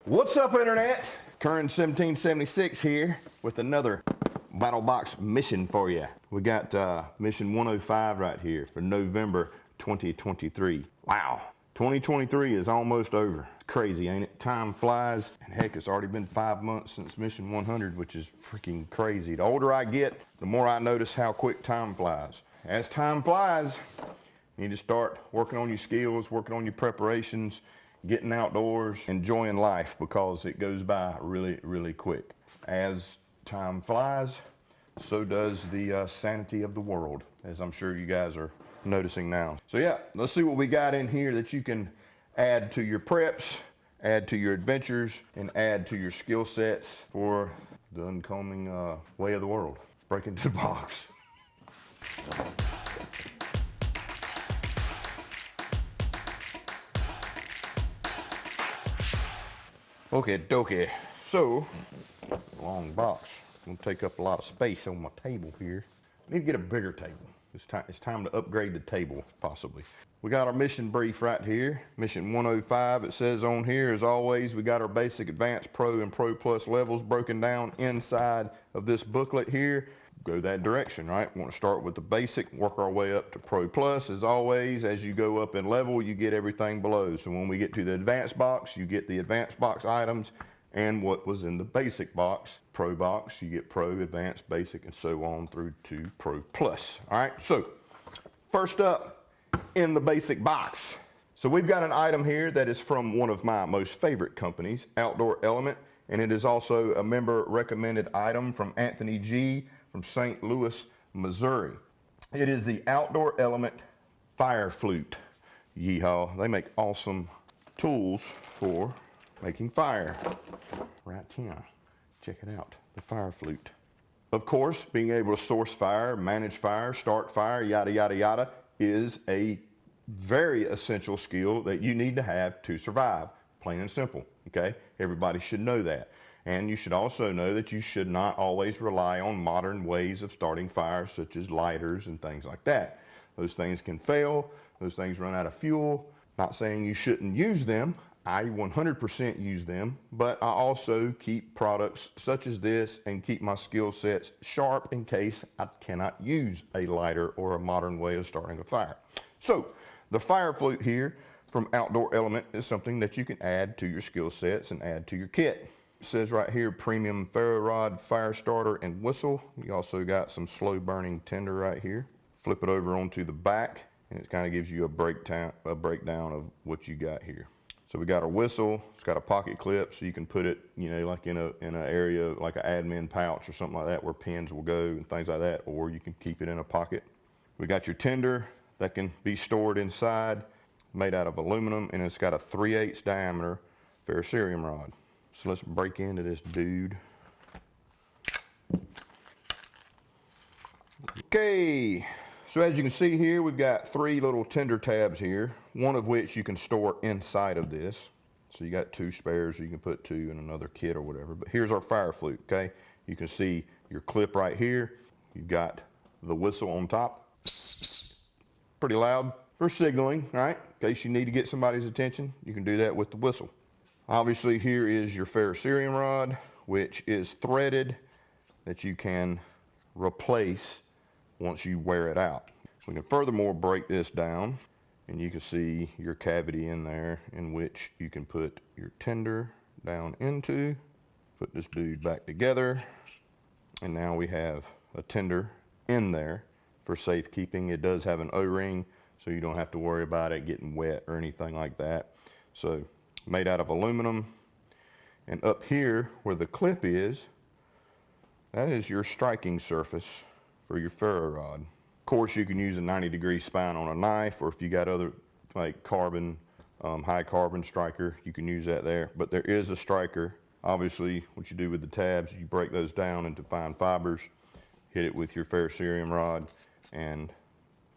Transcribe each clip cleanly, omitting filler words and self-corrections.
What's up, Internet? Current 1776 here with another Battlbox mission for you. We got mission 105 right here for November 2023. Wow, 2023 is almost over. It's crazy, ain't it? Time flies, and heck, it's already been 5 months since mission 100, which is freaking crazy. The older I get, the more I notice how quick time flies. As time flies, you need to start working on your skills, working on your preparations, getting outdoors, enjoying life, because it goes by really, really quick. As time flies, so does the sanity of the world, as I'm sure you guys are noticing now. So yeah, let's see what we got in here that you can add to your preps, add to your adventures, and add to your skill sets for the oncoming way of the world. Let's break into the box. Okay, dokie. So, long box. Gonna take up a lot of space on my table here. I need to get a bigger table. It's time to upgrade the table, possibly. We got our mission brief right here. Mission 105, it says on here, as always, we got our basic, advanced, pro, and pro plus levels broken down inside of this booklet here. Go that direction, right? We want to start with the basic, work our way up to pro plus. As always, as you go up in level, you get everything below. So when we get to the advanced box, you get the advanced box items and what was in the basic box. Pro box, you get pro, advanced, basic, and so on through to pro plus. All right, so first up in the basic box. So we've got an item here that is from one of my most favorite companies, Outdoor Element, and it is also a member recommended item from Anthony G. from St. Louis, Missouri. It is the Outdoor Element Fire Flute. Yeehaw. They make awesome tools for making fire. Right here. Check it out. The Fire Flute. Of course, being able to source fire, manage fire, start fire, yada, yada, yada, is a very essential skill that you need to have to survive. Plain and simple. Okay? Everybody should know that. And you should also know that you should not always rely on modern ways of starting fires, such as lighters and things like that. Those things can fail. Those things run out of fuel. Not saying you shouldn't use them. I 100% use them, but I also keep products such as this and keep my skill sets sharp in case I cannot use a lighter or a modern way of starting a fire. So the Fire Flute here from Outdoor Element is something that you can add to your skill sets and add to your kit. It says right here, premium ferro rod, fire starter, and whistle. You also got some slow burning tinder right here. Flip it over onto the back, and it kind of gives you a breakdown of what you got here. So we got our whistle. It's got a pocket clip, so you can put it, you know, like in an area like an admin pouch or something like that, where pens will go and things like that, or you can keep it in a pocket. We got your tinder that can be stored inside, made out of aluminum, and it's got a 3/8 diameter ferrocerium rod. So let's break into this dude. Okay, so as you can see here, we've got 3 little tinder tabs here, one of which you can store inside of this. So you got 2 spares, so you can put 2 in another kit or whatever. But here's our Fire Flute, okay? You can see your clip right here. You've got the whistle on top. Pretty loud for signaling, right? In case you need to get somebody's attention, you can do that with the whistle. Obviously, here is your ferrocerium rod, which is threaded, that you can replace once you wear it out. We can furthermore break this down, and you can see your cavity in there in which you can put your tinder down into. Put this dude back together, and now we have a tinder in there for safekeeping. It does have an O-ring, so you don't have to worry about it getting wet or anything like that. So, made out of aluminum, and up here where the clip is, that is your striking surface for your ferro rod. Of course, you can use a 90-degree spine on a knife, or if you got other like carbon, high carbon striker, you can use that there. But there is a striker. Obviously, what you do with the tabs, you break those down into fine fibers, hit it with your ferrocerium rod, and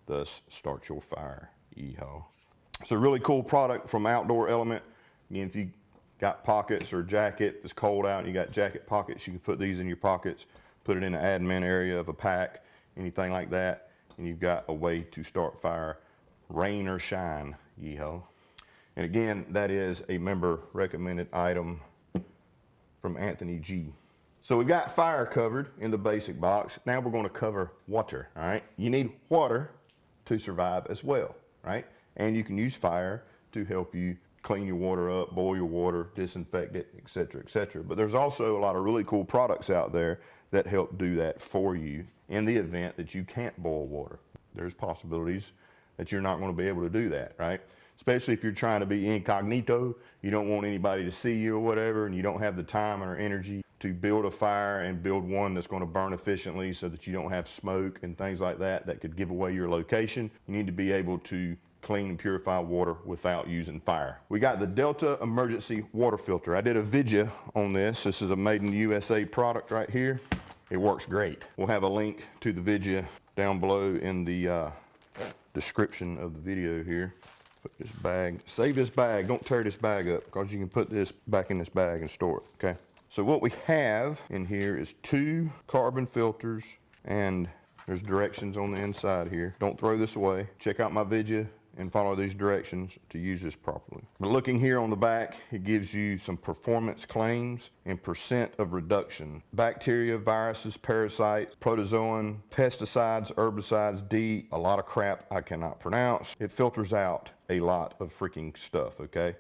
thus start your fire. Yeehaw. It's a really cool product from Outdoor Element. Again, if you got pockets or jacket, if it's cold out and you got jacket pockets, you can put these in your pockets, put it in the admin area of a pack, anything like that, and you've got a way to start fire, rain or shine. Yeehaw. And again, that is a member recommended item from Anthony G. So we got fire covered in the basic box. Now we're going to cover water, all right? You need water to survive as well, right? And you can use fire to help you clean your water up, boil your water, disinfect it, etc., etc. But there's also a lot of really cool products out there that help do that for you in the event that you can't boil water. There's possibilities that you're not going to be able to do that, right? Especially if you're trying to be incognito, you don't want anybody to see you or whatever, and you don't have the time or energy to build a fire and build one that's going to burn efficiently so that you don't have smoke and things like that that could give away your location. You need to be able to clean and purify water without using fire. We got the Delta Emergency Water Filter. I did a video on this. This is a made in the USA product right here. It works great. We'll have a link to the video down below in the description of the video here. Put this bag, save this bag, don't tear this bag up because you can put this back in this bag and store it, okay? So what we have in here is 2 carbon filters, and there's directions on the inside here. Don't throw this away. Check out my video and follow these directions to use this properly. But looking here on the back, it gives you some performance claims and percent of reduction. Bacteria, viruses, parasites, protozoan, pesticides, herbicides, a lot of crap I cannot pronounce. It filters out a lot of freaking stuff, okay?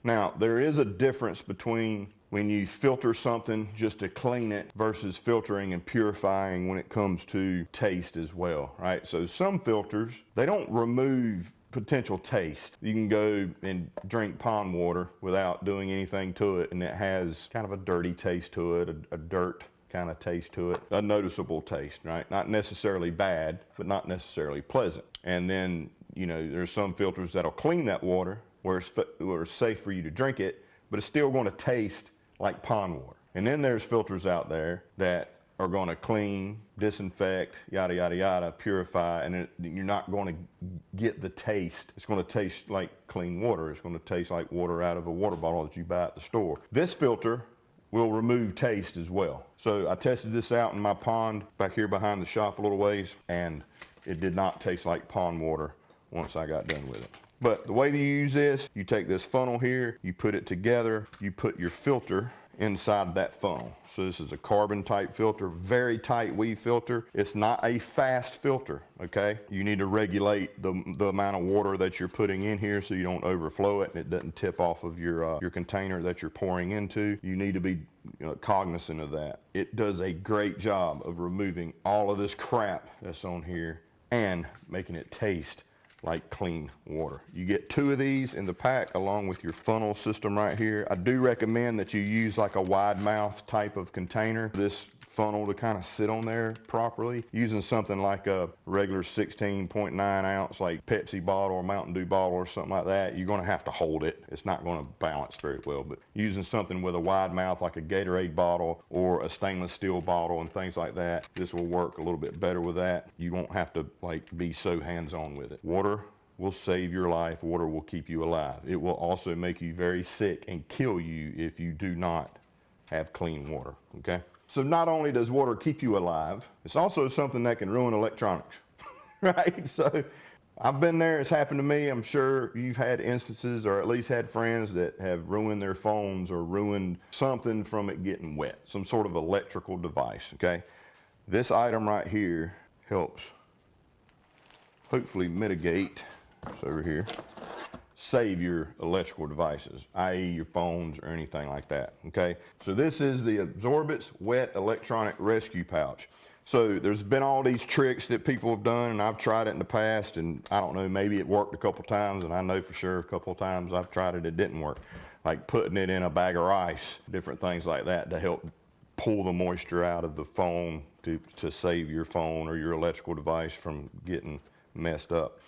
Now, there is a difference between when you filter something just to clean it versus filtering and purifying when it comes to taste as well, right? So some filters, they don't remove potential taste. You can go and drink pond water without doing anything to it, and it has kind of a dirty taste to it, a dirt kind of taste to it, a noticeable taste, right? Not necessarily bad, but not necessarily pleasant. And then, you know, there's some filters that'll clean that water where it's safe for you to drink it, but it's still going to taste like pond water. And then there's filters out there that are going to clean, disinfect, yada, yada, yada, purify, and you're not going to get the taste. It's going to taste like clean water. It's going to taste like water out of a water bottle that you buy at the store. This filter will remove taste as well. So I tested this out in my pond back here behind the shop a little ways, and it did not taste like pond water once I got done with it. But the way that you use this, you take this funnel here, you put it together, you put your filter inside that funnel. So this is a carbon type filter, very tight weave filter. It's not a fast filter, okay? You need to regulate the amount of water that you're putting in here so you don't overflow it and it doesn't tip off of your container that you're pouring into. You need to be cognizant of that. It does a great job of removing all of this crap that's on here and making it taste like clean water. You get 2 of these in the pack along with your funnel system right here. I do recommend that you use like a wide mouth type of container, this funnel to kind of sit on there properly. Using something like a regular 16.9 ounce like Pepsi bottle or Mountain Dew bottle or something like that, you're going to have to hold it. It's not going to balance very well. But using something with a wide mouth like a Gatorade bottle or a stainless steel bottle and things like that, this will work a little bit better with that. You won't have to like be so hands-on with it. Water will save your life. Water will keep you alive. It will also make you very sick and kill you if you do not have clean water, okay? So not only does water keep you alive, it's also something that can ruin electronics, right? So I've been there, it's happened to me. I'm sure you've had instances or at least had friends that have ruined their phones or ruined something from it getting wet, some sort of electrical device, okay? This item right here helps hopefully mitigate, it's over here, save your electrical devices, i.e. your phones or anything like that, okay? So this is the Absorbit's Wet Electronic Rescue Pouch. So there's been all these tricks that people have done, and I've tried it in the past, and I don't know, maybe it worked a couple times, and I know for sure a couple of times I've tried it, it didn't work. Like putting it in a bag of rice, different things like that to help pull the moisture out of the phone to save your phone or your electrical device from getting messed up.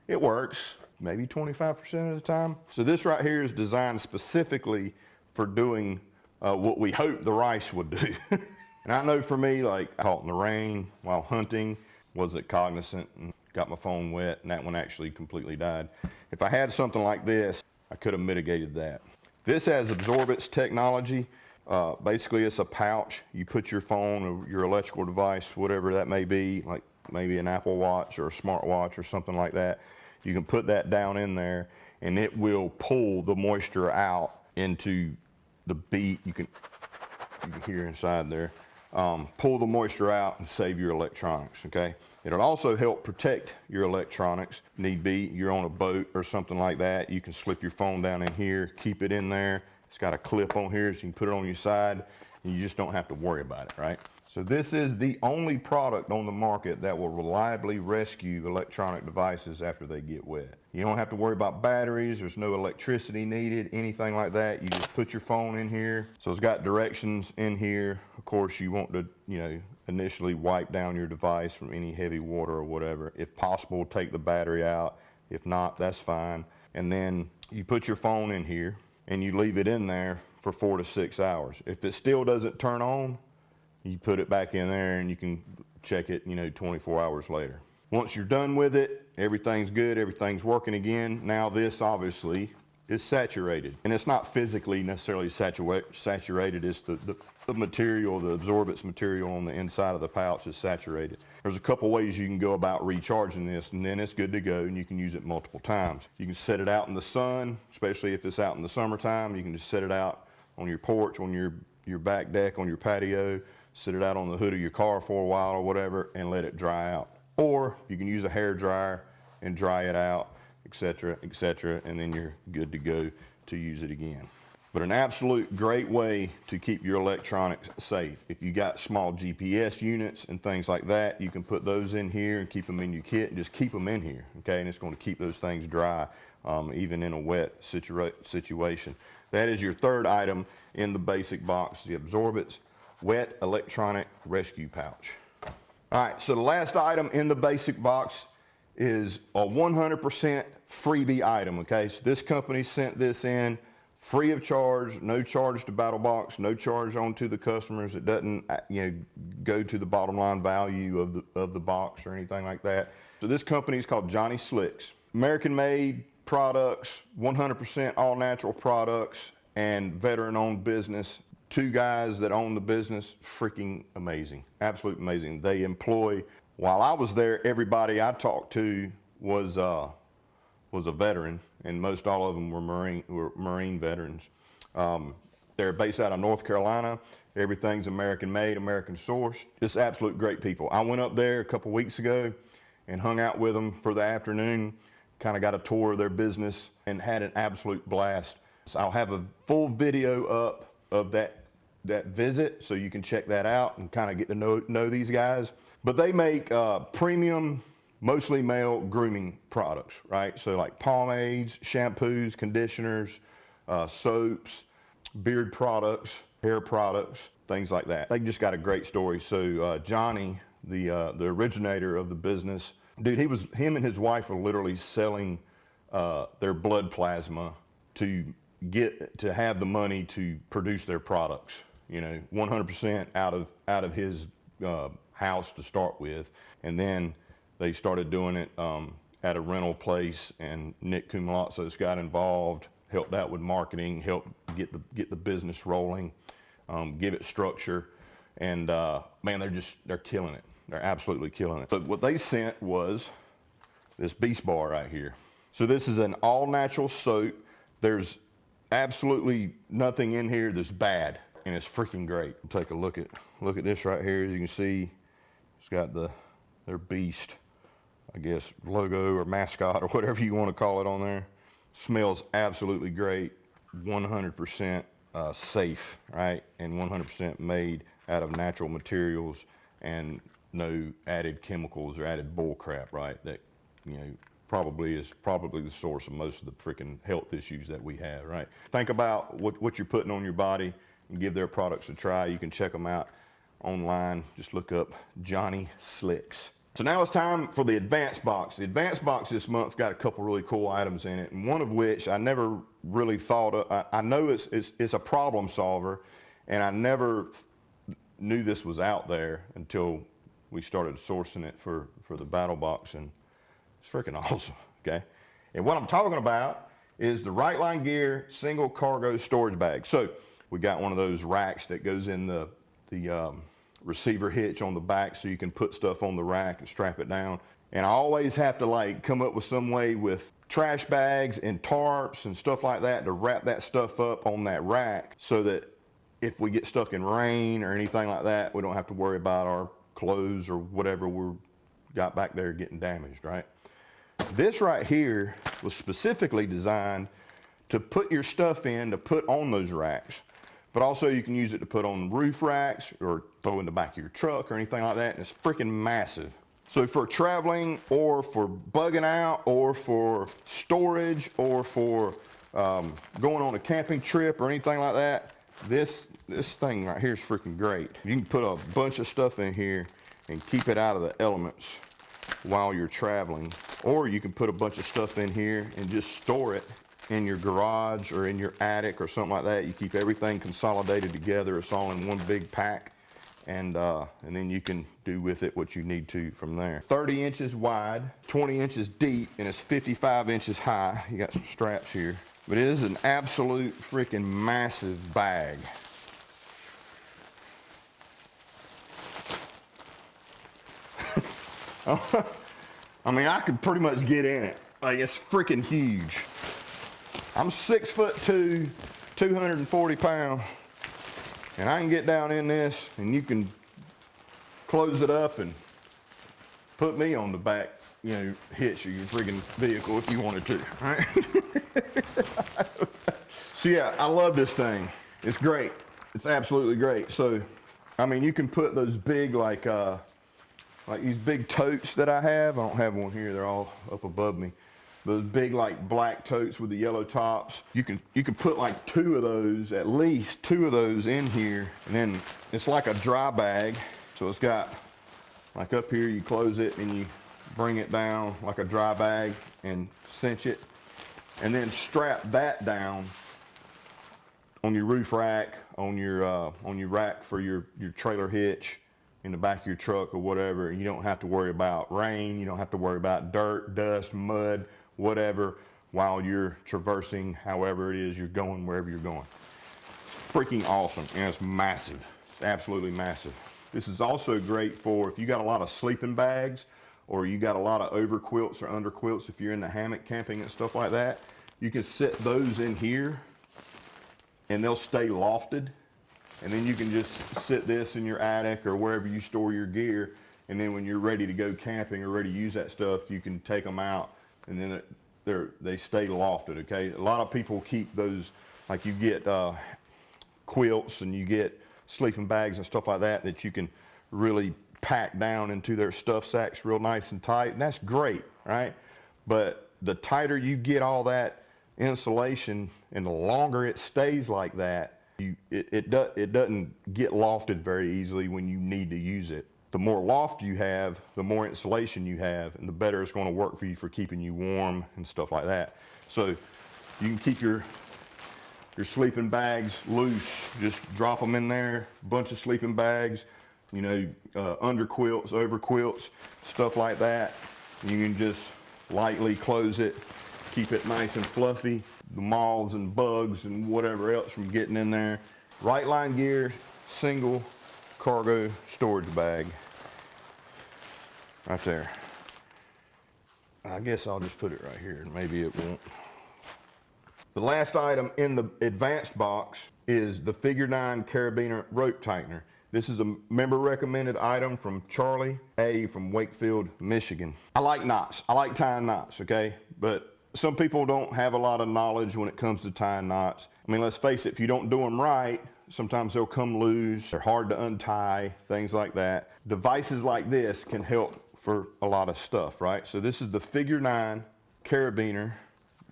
It works. Maybe 25% of the time. So this right here is designed specifically for doing what we hope the rice would do. And I know for me, like caught in the rain while hunting, wasn't cognizant and got my phone wet, and that one actually completely died. If I had something like this, I could have mitigated that. This has Absorbit's technology. Basically it's a pouch. You put your phone or your electrical device, whatever that may be, like maybe an Apple Watch or a smartwatch or something like that. You can put that down in there and it will pull the moisture out into the bead. You can you can hear inside there. Pull the moisture out and save your electronics, okay? It'll also help protect your electronics. Need be, you're on a boat or something like that, you can slip your phone down in here, keep it in there. It's got a clip on here so you can put it on your side and you just don't have to worry about it, right? So this is the only product on the market that will reliably rescue electronic devices after they get wet. You don't have to worry about batteries, there's no electricity needed, anything like that. You just put your phone in here. So it's got directions in here. Of course, you want to, initially wipe down your device from any heavy water or whatever. If possible, take the battery out. If not, that's fine. And then you put your phone in here and you leave it in there for 4 to 6 hours. If it still doesn't turn on, you put it back in there and you can check it, 24 hours later. Once you're done with it, everything's good, everything's working again. Now this obviously is saturated. And it's not physically necessarily saturated, it's the material, the absorbance material on the inside of the pouch is saturated. There's a couple ways you can go about recharging this, and then it's good to go and you can use it multiple times. You can set it out in the sun, especially if it's out in the summertime. You can just set it out on your porch, on your back deck, on your patio, sit it out on the hood of your car for a while or whatever and let it dry out. Or you can use a hair dryer and dry it out, etc., and then you're good to go to use it again. But an absolute great way to keep your electronics safe. If you got small GPS units and things like that, you can put those in here and keep them in your kit and just keep them in here, okay? And it's going to keep those things dry, even in a wet situation. That is your third item in the basic box, the Absorbance Wet Electronic Rescue Pouch. All right, so the last item in the basic box is a 100% freebie item, okay? So this company sent this in free of charge, no charge to Battlbox, no charge on to the customers. It doesn't, go to the bottom line value of the box or anything like that. So this company is called Johnny Slicks. American-made products, 100% all natural products, and veteran-owned business. Two guys that own the business, freaking amazing, absolutely amazing. They employ, while I was there, everybody I talked to was a veteran, and most all of them were Marine veterans. They're based out of North Carolina. Everything's American made, American sourced. Just absolute great people. I went up there a couple weeks ago and hung out with them for the afternoon, kind of got a tour of their business and had an absolute blast. So I'll have a full video up of that visit, so you can check that out and kind of get to know these guys. But they make premium, mostly male grooming products, right? So like pomades, shampoos, conditioners, soaps, beard products, hair products, things like that. They just got a great story. So Johnny, the originator of the business, dude, him and his wife are literally selling their blood plasma to have the money to produce their products, 100% out of his house to start with. And then they started doing it at a rental place, and Nick Kumalatzos got involved, helped out with marketing, helped get the business rolling, give it structure. And man, they're killing it. They're absolutely killing it. But what they sent was this Beast Bar right here. So this is an all natural soap. There's absolutely nothing in here that's bad, and it's freaking great. Take a look at this right here. As you can see, it's got their Beast, I guess, logo or mascot or whatever you want to call it on there. Smells absolutely great, 100% safe, right? And 100% made out of natural materials and no added chemicals or added bull crap, right? That, probably the source of most of the freaking health issues that we have, right? Think about what you're putting on your body and give their products a try. You can check them out online. Just look up Johnny Slicks. So now it's time for the Advanced Box. The Advanced Box this month got a couple really cool items in it, and one of which I never really thought of. I know it's a problem solver, and I never knew this was out there until we started sourcing it for the Battlbox, and it's freaking awesome, okay? And what I'm talking about is the Right Line Gear single cargo storage bag. So we got one of those racks that goes in the receiver hitch on the back, so you can put stuff on the rack and strap it down. And I always have to come up with some way with trash bags and tarps and stuff like that to wrap that stuff up on that rack so that if we get stuck in rain or anything like that, we don't have to worry about our clothes or whatever we're got back there getting damaged, right? This right here was specifically designed to put your stuff in, to put on those racks, but also you can use it to put on roof racks or throw in the back of your truck or anything like that, and it's freaking massive. So for traveling or for bugging out or for storage or for going on a camping trip or anything like that, this thing right here is freaking great. You can put a bunch of stuff in here and keep it out of the elements while you're traveling. Or you can put a bunch of stuff in here and just store it in your garage or in your attic or something like that. You keep everything consolidated together. It's all in one big pack. And then you can do with it what you need to from there. 30 inches wide, 20 inches deep, and it's 55 inches high. You got some straps here. But it is an absolute freaking massive bag. I mean, I could pretty much get in it. Like, it's freaking huge. I'm 6'2", 240 pounds. And I can get down in this, and you can close it up and put me on the back, hitch of your friggin' vehicle if you wanted to, right? So yeah, I love this thing. It's great. It's absolutely great. So, I mean, you can put those big, like these big totes that I have. I don't have one here. They're all up above me. Those big, like, black totes with the yellow tops. You can put like 2 of those, at least 2 of those in here, and then it's like a dry bag. So it's got, like, up here, you close it and you bring it down like a dry bag and cinch it, and then strap that down on your roof rack, on your rack for your trailer hitch in the back of your truck or whatever. And you don't have to worry about rain. You don't have to worry about dirt, dust, mud, whatever, while you're traversing however it is you're going, wherever you're going. It's freaking awesome, and it's massive. It's absolutely massive. This is also great for if you got a lot of sleeping bags, or you got a lot of over quilts or under quilts. If you're in the hammock camping and stuff like that, you can set those in here and they'll stay lofted, and then you can just sit this in your attic or wherever you store your gear, and then when you're ready to go camping or ready to use that stuff, you can take them out, and then they stay lofted. Okay, a lot of people keep those, like, you get quilts and you get sleeping bags and stuff like that you can really pack down into their stuff sacks real nice and tight, and that's great, right? But the tighter you get all that insulation and the longer it stays like that, it doesn't get lofted very easily when you need to use it. The more loft you have, the more insulation you have, and the better it's going to work for you for keeping you warm and stuff like that. So you can keep your sleeping bags loose. Just drop them in there, bunch of sleeping bags, under quilts, over quilts, stuff like that. You can just lightly close it, keep it nice and fluffy, the moths and bugs and whatever else from getting in there. Right Line Gear, single cargo storage bag. Right there. I guess I'll just put it right here, and maybe it won't. The last item in the advanced box is the Figure 9 Carabiner Rope Tightener. This is a member recommended item from Charlie A. from Wakefield, Michigan. I like knots. I like tying knots, okay? But some people don't have a lot of knowledge when it comes to tying knots. I mean, let's face it, if you don't do them right, sometimes they'll come loose. They're hard to untie, things like that. Devices like this can help for a lot of stuff, right? So this is the Figure 9 Carabiner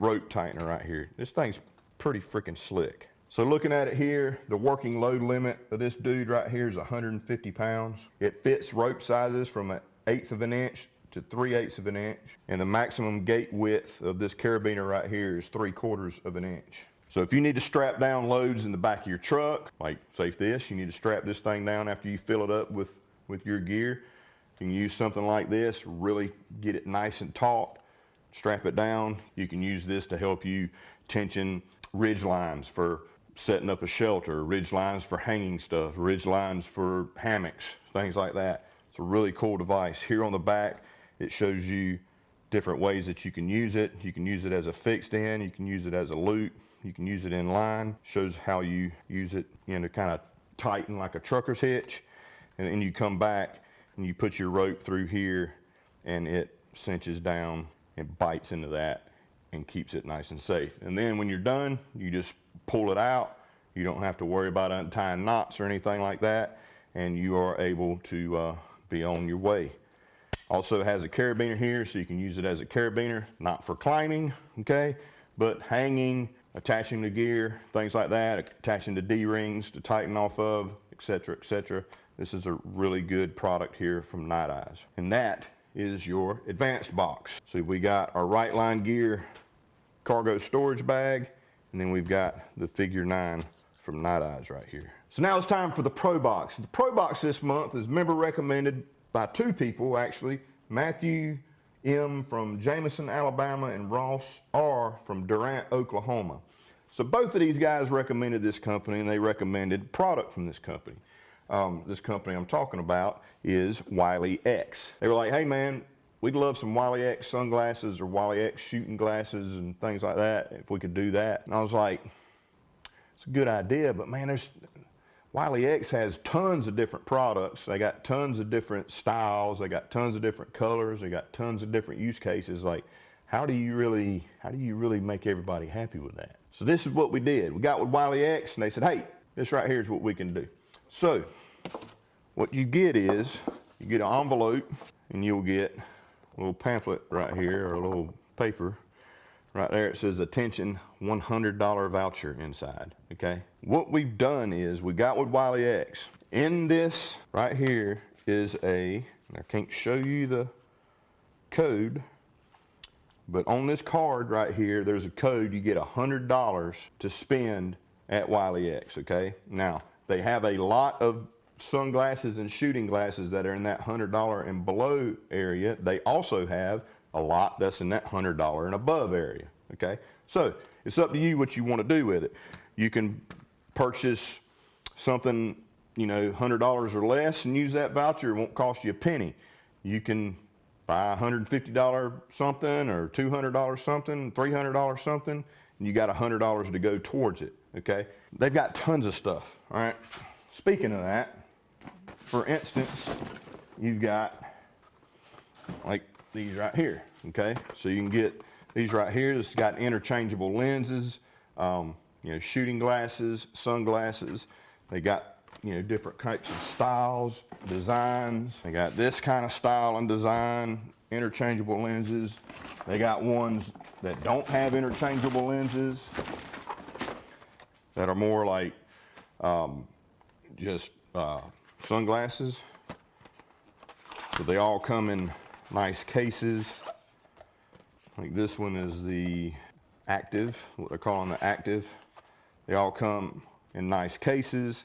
Rope Tightener right here. This thing's pretty freaking slick. So looking at it here, the working load limit of this dude right here is 150 pounds. It fits rope sizes from 1/8 of an inch to 3/8 of an inch. And the maximum gate width of this carabiner right here is 3/4 of an inch. So if you need to strap down loads in the back of your truck, like say this, you need to strap this thing down after you fill it up with your gear. You can use something like this, really get it nice and taut, strap it down. You can use this to help you tension ridge lines for setting up a shelter, ridge lines for hanging stuff, ridge lines for hammocks, things like that. It's a really cool device. Here on the back, it shows you different ways that you can use it. You can use it as a fixed end, you can use it as a loop, You can use it in line. Shows how you use it, you know, to kind of tighten like a trucker's hitch. And then you come back and you put your rope through here and it cinches down and bites into that and keeps it nice and safe. And then when you're done, you just pull it out. You don't have to worry about untying knots or anything like that. And you are able to be on your way. Also has a carabiner here, so you can use it as a carabiner, not for climbing, okay? But hanging, attaching the gear, things like that, attaching the D-rings to tighten off of, etc., etc. This is a really good product here from Night Eyes. And that is your advanced box. So we got our Right Line Gear cargo storage bag, and then we've got the Figure 9 from Night Eyes right here. So now it's time for the Pro Box. The Pro Box this month is member recommended by two people actually, Matthew M. from Jameson, Alabama, and Ross R. from Durant, Oklahoma. So both of these guys recommended this company, and they recommended product from this company. This company I'm talking about is Wiley X. They were like, hey man, we'd love some Wiley X sunglasses or Wiley X shooting glasses and things like that, if we could do that. And I was like, it's a good idea, but man, Wiley X has tons of different products. They got tons of different styles. They got tons of different colors. They got tons of different use cases. Like, how do you really make everybody happy with that? So this is what we did. We got with Wiley X, and they said, hey, this right here is what we can do. So what you get is, you get an envelope, and you'll get a little pamphlet right here, or a little paper. Right there it says attention, $100 voucher inside, okay? What we've done is we got with Wiley X. In this right here is I can't show you the code, but on this card right here, there's a code. You get $100 to spend at Wiley X, okay? Now, they have a lot of sunglasses and shooting glasses that are in that $100 and below area. They also have a lot that's in that $100 and above area, okay? So it's up to you what you want to do with it. You can purchase something, you know, $100 or less and use that voucher. It won't cost you a penny. You can buy $150 something or $200 something, $300 something, and you got $100 to go towards it, okay? They've got tons of stuff, all right? Speaking of that, for instance, you've got like these right here, okay? So you can get these right here. This has got interchangeable lenses, you know, shooting glasses, sunglasses. They got, you know, different types of styles, designs. They got this kind of style and design, interchangeable lenses. They got ones that don't have interchangeable lenses, that are more like just sunglasses. So they all come in nice cases. Like this one is the active, what they're calling the active. They all come in nice cases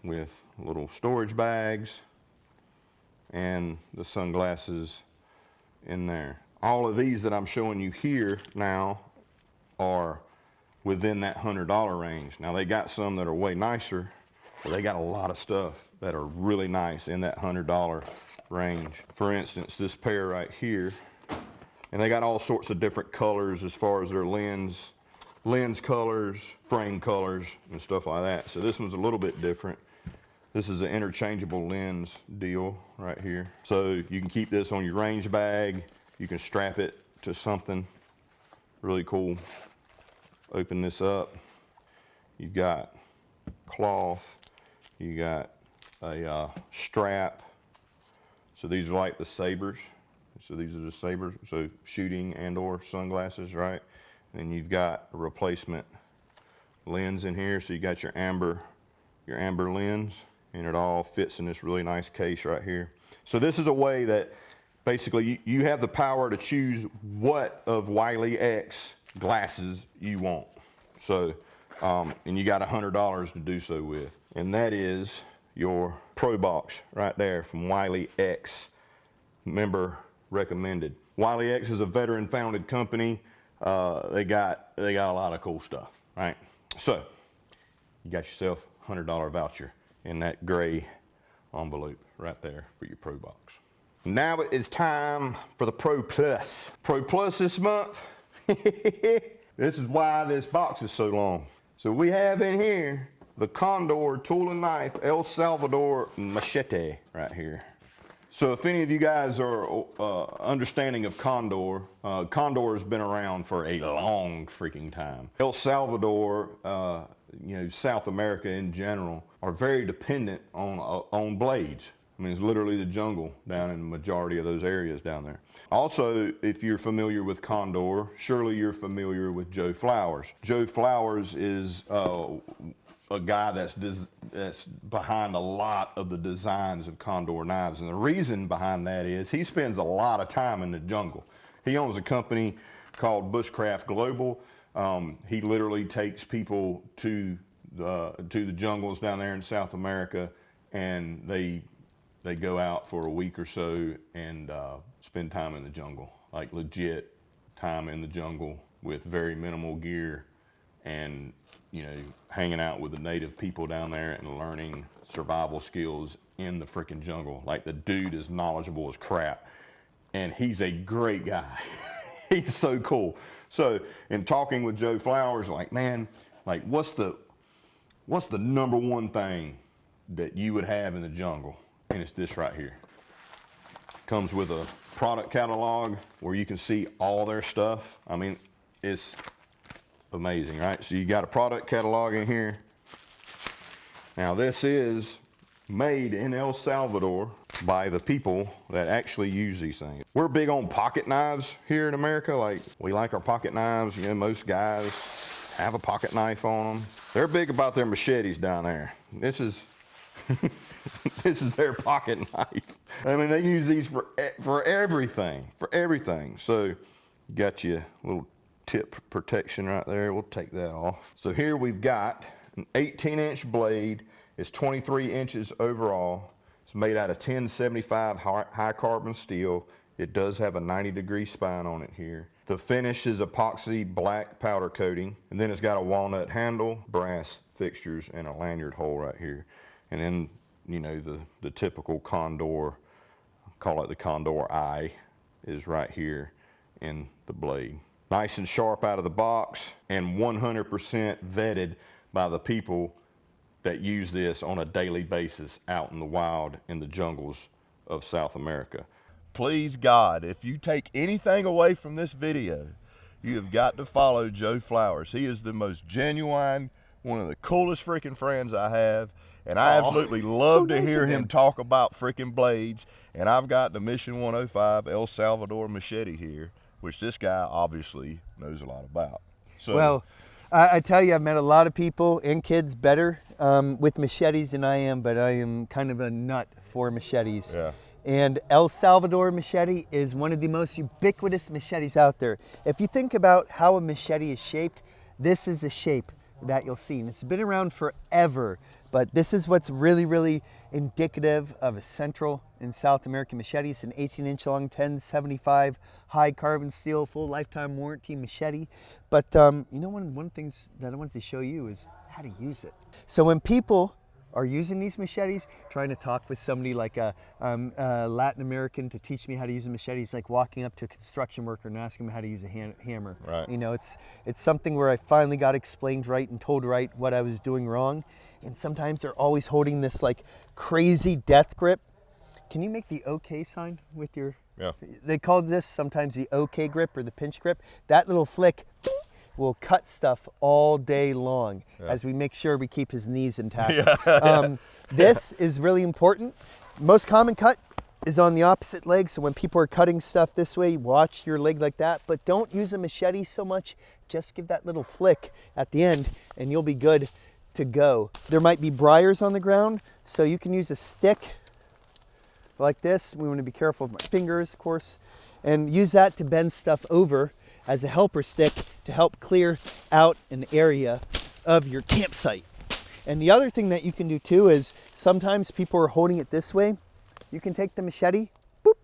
with little storage bags and the sunglasses in there. All of these that I'm showing you here now are within that $100 range. Now they got some that are way nicer, but they got a lot of stuff that are really nice in that $100 range. For instance, this pair right here, and they got all sorts of different colors as far as their lens colors, frame colors, and stuff like that. So this one's a little bit different. This is an interchangeable lens deal right here. So you can keep this on your range bag. You can strap it to something really cool. Open this up. You've got cloth. You got a strap. So these are like the sabers. So these are the sabers. So shooting and or sunglasses, right? And you've got a replacement lens in here. So you got your amber lens, and it all fits in this really nice case right here. So this is a way that basically you have the power to choose what of Wiley X glasses you want. So, and you got $100 to do so with. And that is your Pro Box right there from Wiley X, member recommended. Wiley X is a veteran founded company. They got a lot of cool stuff, right? So you got yourself a $100 voucher in that gray envelope right there for your Pro Box. Now it is time for the Pro Plus. Pro Plus this month, This is why this box is so long. So we have in here the Condor tool and knife El Salvador machete right here. So if any of you guys are understanding of Condor, Condor has been around for a long freaking time. El Salvador, you know, South America in general, are very dependent on blades. I mean, it's literally the jungle down in the majority of those areas down there. Also, if you're familiar with Condor, surely you're familiar with Joe Flowers. Joe Flowers is a guy that's behind a lot of the designs of Condor knives. And the reason behind that is he spends a lot of time in the jungle. He owns a company called Bushcraft Global. He literally takes people to the jungles down there in South America, and they go out for a week or so and spend time in the jungle, like legit time in the jungle with very minimal gear, and you know, hanging out with the native people down there and learning survival skills in the freaking jungle. Like, the dude is knowledgeable as crap, and he's a great guy. He's so cool. So in talking with Joe Flowers, like, man, like, what's the number one thing that you would have in the jungle? And it's this right here. Comes with a product catalog where you can see all their stuff. I mean, it's amazing, right? So you got a product catalog in here. Now this is made in El Salvador by the people that actually use these things. We're big on pocket knives here in America. Like, we like our pocket knives. You know, most guys have a pocket knife on them. They're big about their machetes down there. This is this is their pocket knife. I mean, they use these for everything, So you got your little tip protection right there. We'll take that off. So here we've got an 18-inch blade. It's 23 inches overall. It's made out of 1075 high carbon steel. It does have a 90-degree spine on it here. The finish is epoxy black powder coating, and then it's got a walnut handle, brass fixtures, and a lanyard hole right here. And then, you know, the typical Condor, call it the Condor eye, is right here in the blade. Nice and sharp out of the box, and 100% vetted by the people that use this on a daily basis out in the wild in the jungles of South America. Please God, if you take anything away from this video, you have got to follow Joe Flowers. He is the most genuine, one of the coolest freaking friends I have. And I absolutely love to hear him talk about freaking blades. And I've got the Mission 105 El Salvador machete here, which this guy obviously knows a lot about. So, well, I tell you, I've met a lot of people and kids better with machetes than I am, but I am kind of a nut for machetes. Yeah. And El Salvador machete is one of the most ubiquitous machetes out there. If you think about how a machete is shaped, this is a shape that you'll see. And it's been around forever, but this is what's really, really indicative of a Central and South American machete. It's an 18-inch long, 1075 high carbon steel, full lifetime warranty machete. But you know, one of the things that I wanted to show you is how to use it. So when people are using these machetes, trying to talk with somebody like a Latin American to teach me how to use a machete, it's like walking up to a construction worker and asking them how to use a hammer. Right. You know, it's something where I finally got explained right and told right what I was doing wrong. And sometimes they're always holding this like crazy death grip. Can you make the OK sign with your, yeah. They call this sometimes the OK grip or the pinch grip. That little flick will cut stuff all day long, yeah, as we make sure we keep his knees intact. Yeah. This is really important. Most common cut is on the opposite leg, so when people are cutting stuff this way, watch your leg like that, but don't use a machete so much. Just give that little flick at the end and you'll be good to go. There might be briars on the ground, so you can use a stick like this. We want to be careful of my fingers, of course, and use that to bend stuff over as a helper stick to help clear out an area of your campsite. And the other thing that you can do too is sometimes people are holding it this way. You can take the machete, boop,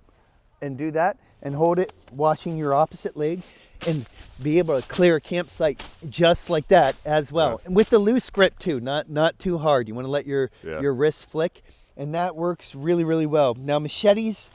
and do that and hold it watching your opposite leg and be able to clear a campsite just like that as well. Yeah. And with the loose grip too, not too hard. You want to let your wrist flick, and that works really, really well. Now machetes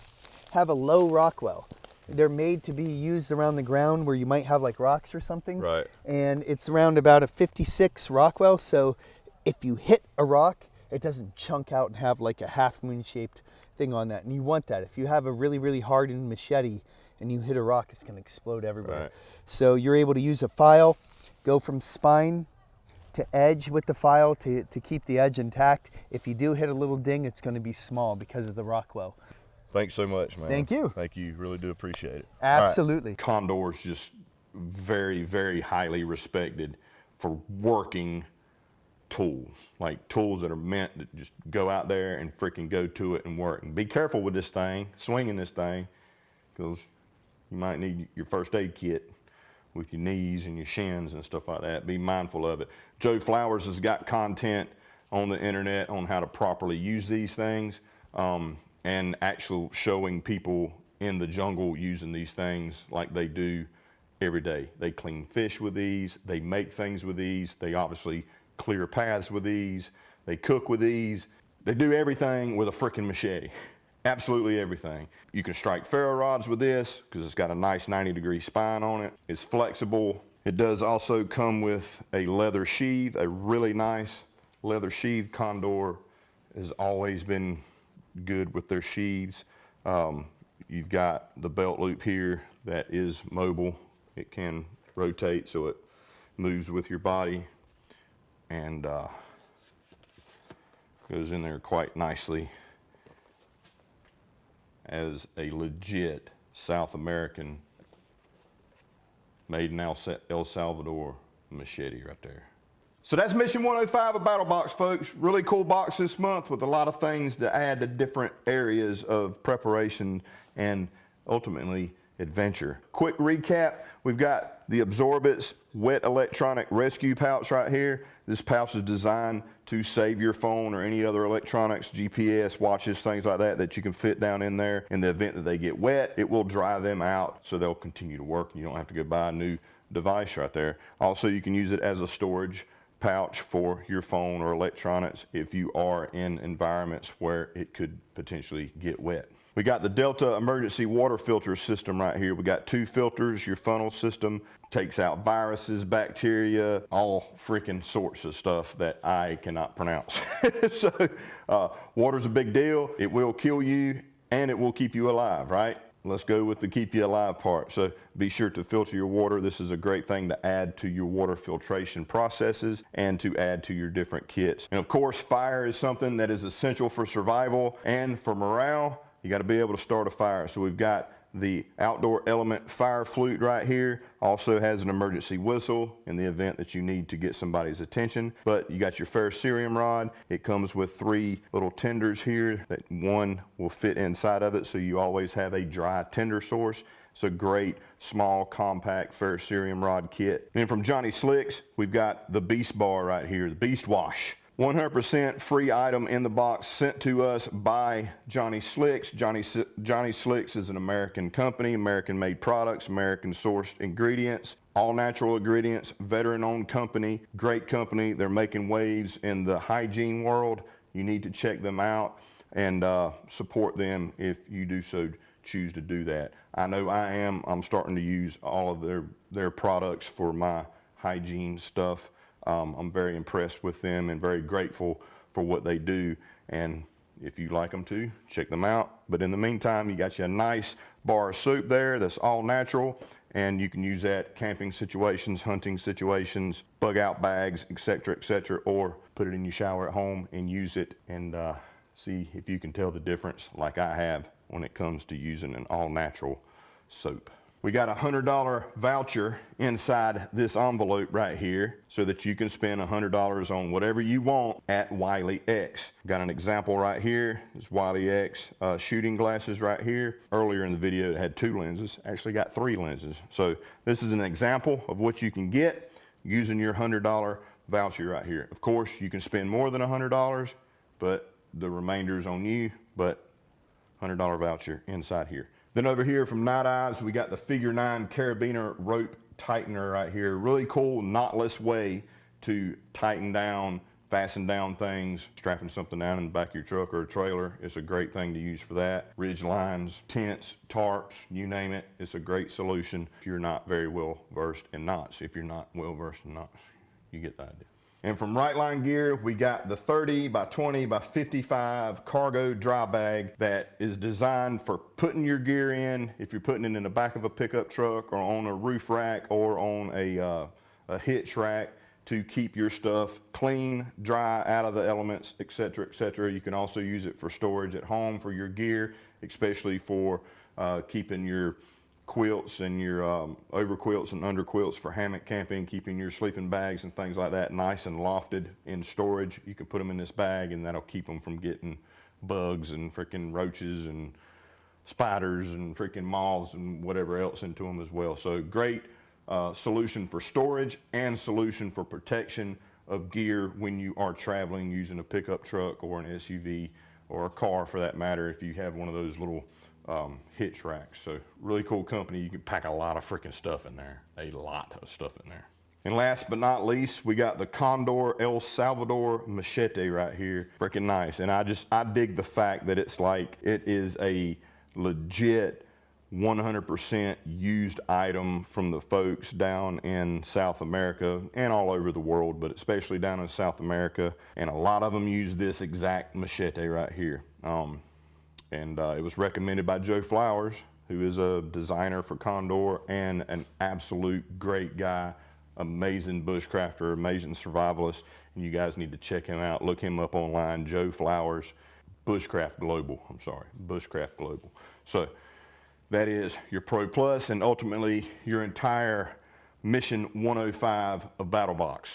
have a low Rockwell. They're made to be used around the ground where you might have like rocks or something. Right. And it's around about a 56 Rockwell. So if you hit a rock, it doesn't chunk out and have like a half moon shaped thing on that. And you want that. If you have a really, really hardened machete and you hit a rock, it's going to explode everywhere. Right. So you're able to use a file, go from spine to edge with the file to keep the edge intact. If you do hit a little ding, it's going to be small because of the Rockwell. Thanks so much, man. Thank you. Thank you. Really do appreciate it. Absolutely. All right. Condor is just very, very highly respected for working tools, like tools that are meant to just go out there and freaking go to it and work. And be careful with this thing, swinging this thing, because you might need your first aid kit with your knees and your shins and stuff like that. Be mindful of it. Joe Flowers has got content on the internet on how to properly use these things, and actual showing people in the jungle using these things like they do every day. They clean fish with these, they make things with these, they obviously clear paths with these, they cook with these, they do everything with a freaking machete. Absolutely everything. You can strike ferro rods with this because it's got a nice 90-degree spine on it. It's flexible. It does also come with a leather sheath, a really nice leather sheath. Condor has always been good with their sheaths. You've got the belt loop here that is mobile. It can rotate so it moves with your body, and goes in there quite nicely as a legit South American made in El Salvador machete right there. So that's mission 105 of Battlebox, folks. Really cool box this month with a lot of things to add to different areas of preparation and ultimately adventure. Quick recap, we've got the Absorbit's wet electronic rescue pouch right here. This pouch is designed to save your phone or any other electronics, GPS, watches, things like that, that you can fit down in there. In the event that they get wet, it will dry them out so they'll continue to work. You don't have to go buy a new device right there. Also, you can use it as a storage pouch for your phone or electronics if you are in environments where it could potentially get wet. We got the Delta emergency water filter system right here. We got 2 filters. Your funnel system takes out viruses, bacteria, all freaking sorts of stuff that I cannot pronounce. So water's a big deal. It will kill you and it will keep you alive, right? Let's go with the keep you alive part. So be sure to filter your water. This is a great thing to add to your water filtration processes and to add to your different kits. And of course, fire is something that is essential for survival and for morale. You got to be able to start a fire. So we've got the Outdoor Element Fire Flute right here. Also has an emergency whistle in the event that you need to get somebody's attention. But you got your ferrocerium rod. It comes with 3 little tenders here that one will fit inside of it, so you always have a dry tender source. It's a great, small, compact ferrocerium rod kit. And then from Johnny Slicks, we've got the Beast Bar right here, the Beast Wash. 100% free item in the box sent to us by Johnny Slicks. Johnny Slicks is an American company, American-made products, American-sourced ingredients, all natural ingredients, veteran-owned company, great company. They're making waves in the hygiene world. You need to check them out and support them if you do so choose to do that. I know I am. I'm starting to use all of their products for my hygiene stuff. I'm very impressed with them and very grateful for what they do. And if you like them too, check them out. But in the meantime, you got you a nice bar of soap there that's all natural, and you can use that camping situations, hunting situations, bug out bags, etc., or put it in your shower at home and use it and see if you can tell the difference like I have when it comes to using an all natural soap. We got a $100 voucher inside this envelope right here so that you can spend $100 on whatever you want at Wiley X. Got an example right here. It's Wiley X shooting glasses right here. Earlier in the video it had 2 lenses, actually got 3 lenses. So this is an example of what you can get using your $100 voucher right here. Of course, you can spend more than $100, but the remainder's on you, but $100 voucher inside here. Then over here from Night Eyes, we got the Figure 9 Carabiner Rope Tightener right here. Really cool knotless way to tighten down fasten down things, strapping something down in the back of your truck or a trailer. It's a great thing to use for that. Ridge lines, tents, tarps, you name it. It's a great solution if you're not very well versed in knots. If you're not well versed in knots, you get the idea. And from Right Line Gear, we got the 30 by 20 by 55 cargo dry bag that is designed for putting your gear in. If you're putting it in the back of a pickup truck or on a roof rack or on a hitch rack, to keep your stuff clean, dry, out of the elements, etc., etc. You can also use it for storage at home for your gear, especially for keeping your quilts and your over quilts and under quilts for hammock camping, keeping your sleeping bags and things like that nice and lofted in storage. You can put them in this bag and that'll keep them from getting bugs and freaking roaches and spiders and freaking moths and whatever else into them as well. So great solution for storage and solution for protection of gear when you are traveling using a pickup truck or an SUV or a car for that matter, if you have one of those little hitch racks. So really cool company. You can pack a lot of freaking stuff in there, a lot of stuff in there. And last but not least, we got the Condor El Salvador machete right here. Freaking nice. And I dig the fact that it's like, it is a legit 100% used item from the folks down in South America and all over the world, but especially down in South America. And a lot of them use this exact machete right here. It was recommended by Joe Flowers, who is a designer for Condor and an absolute great guy, amazing bushcrafter, amazing survivalist. And you guys need to check him out. Look him up online, Joe Flowers, Bushcraft Global. Bushcraft Global. So that is your Pro Plus and ultimately your entire Mission 105 of Battlebox.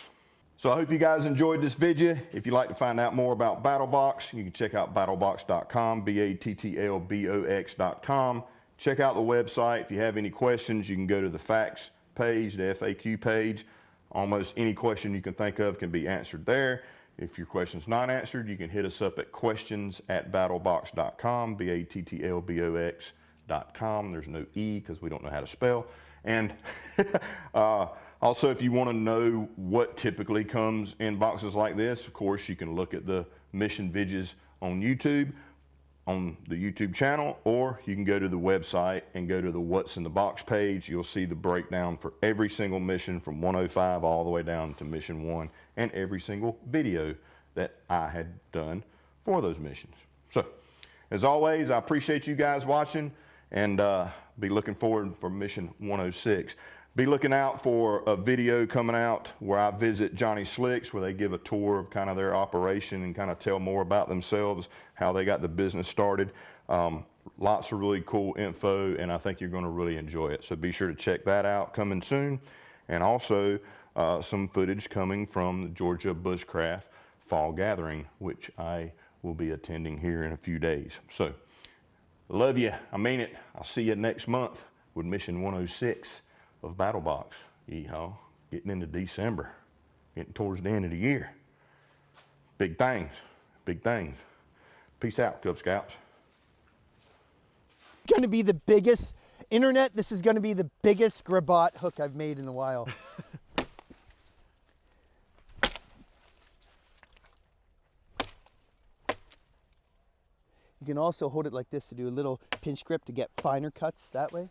So I hope you guys enjoyed this video. If you'd like to find out more about Battlbox, you can check out battlbox.com, battlbox.com. Check out the website. If you have any questions, you can go to the facts page, the FAQ page. Almost any question you can think of can be answered there. If your question's not answered, you can hit us up at questions@battlbox.com, battlbox.com. There's no E because we don't know how to spell. And also, if you want to know what typically comes in boxes like this, of course, you can look at the mission videos on YouTube, on the YouTube channel, or you can go to the website and go to the What's in the Box page. You'll see the breakdown for every single mission from 105 all the way down to Mission 1 and every single video that I had done for those missions. So, as always, I appreciate you guys watching. And be looking forward for Mission 106. Be looking out for a video coming out where I visit Johnny Slicks, where they give a tour of kind of their operation and kind of tell more about themselves, how they got the business started. Lots of really cool info, and I think you're going to really enjoy it. So be sure to check that out coming soon. And also some footage coming from the Georgia Bushcraft Fall Gathering, which I will be attending here in a few days. So, love you. I mean it. I'll see you next month with Mission 106 of Battlebox. Yeehaw. Getting into December. Getting towards the end of the year. Big things. Big things. Peace out, Cub Scouts. Going to be the biggest, internet, this is going to be the biggest grabat hook I've made in a while. You can also hold it like this to do a little pinch grip to get finer cuts that way.